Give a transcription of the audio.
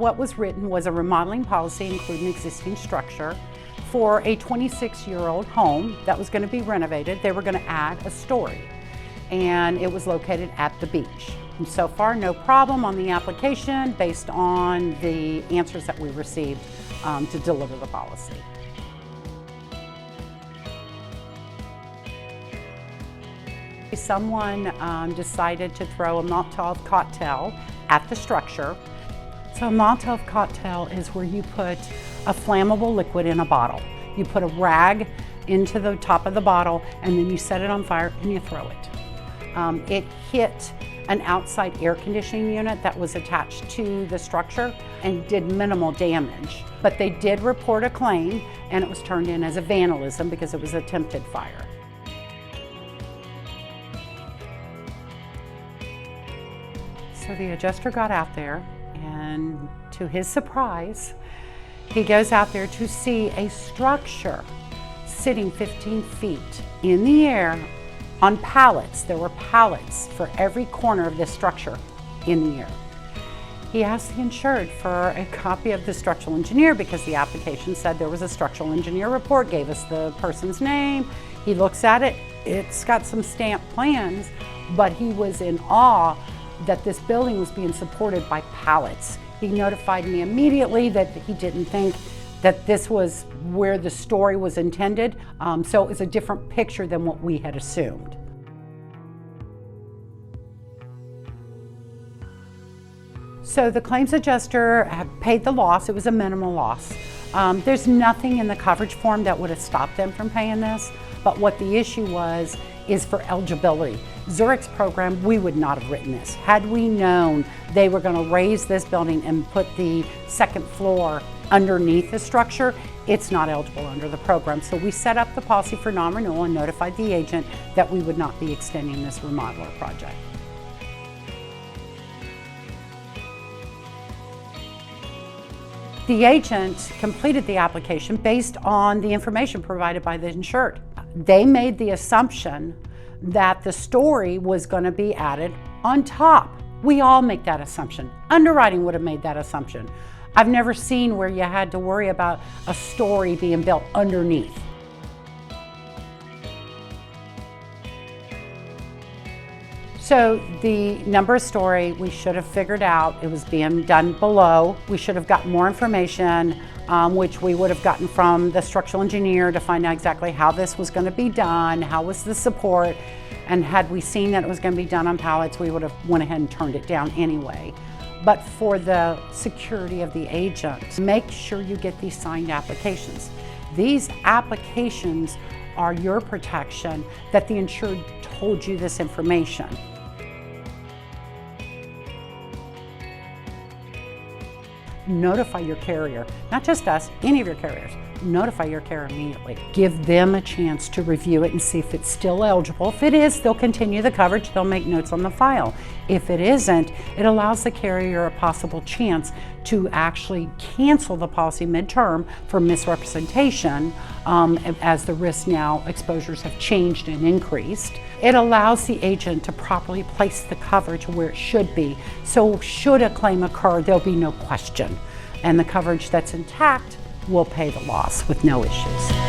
what was written was a remodeling policy including existing structure for a 26-year-old home that was going to be renovated. They were going to add a story, and it was located at the beach. And so far, no problem on the application based on the answers that we received to deliver the policy. Someone decided to throw a Molotov cocktail at the structure. So a Molotov cocktail is where you put a flammable liquid in a bottle. You put a rag into the top of the bottle and then you set it on fire and you throw it. It hit an outside air conditioning unit that was attached to the structure and did minimal damage. But they did report a claim and it was turned in as a vandalism because it was attempted fire. So the adjuster got out there, and to his surprise, he goes out there to see a structure sitting 15 feet in the air on pallets. There were pallets for every corner of this structure in the air. He asked the insured for a copy of the structural engineer because the application said there was a structural engineer report, gave us the person's name. He looks at it, it's got some stamped plans, but he was in awe that this building was being supported by pallets. He notified me immediately that he didn't think that this was where the story was intended, so it was a different picture than what we had assumed. So the claims adjuster paid the loss. It was a minimal loss. There's nothing in the coverage form that would have stopped them from paying this, but what the issue was is for eligibility. Zurich's program, we would not have written this. Had we known they were going to raise this building and put the second floor underneath the structure, it's not eligible under the program. So we set up the policy for non-renewal and notified the agent that we would not be extending this remodeler project. The agent completed the application based on the information provided by the insured. They made the assumption that the story was going to be added on top. We all make that assumption. Underwriting would have made that assumption. I've never seen where you had to worry about a story being built underneath. So the number of story, we should have figured out it was being done below. We should have gotten more information, which we would have gotten from the structural engineer to find out exactly how this was going to be done, how was the support, and had we seen that it was going to be done on pallets, we would have went ahead and turned it down anyway. But for the security of the agent, make sure you get these signed applications. These applications are your protection that the insured told you this information. Notify your carrier, not just us, any of your carriers. Notify your carrier immediately. Give them a chance to review it and see if it's still eligible. If it is, they'll continue the coverage, they'll make notes on the file. If it isn't, it allows the carrier a possible chance to actually cancel the policy midterm for misrepresentation as the risk now exposures have changed and increased. It allows the agent to properly place the coverage where it should be. So should a claim occur, there'll be no question. And the coverage that's intact will pay the loss with no issues.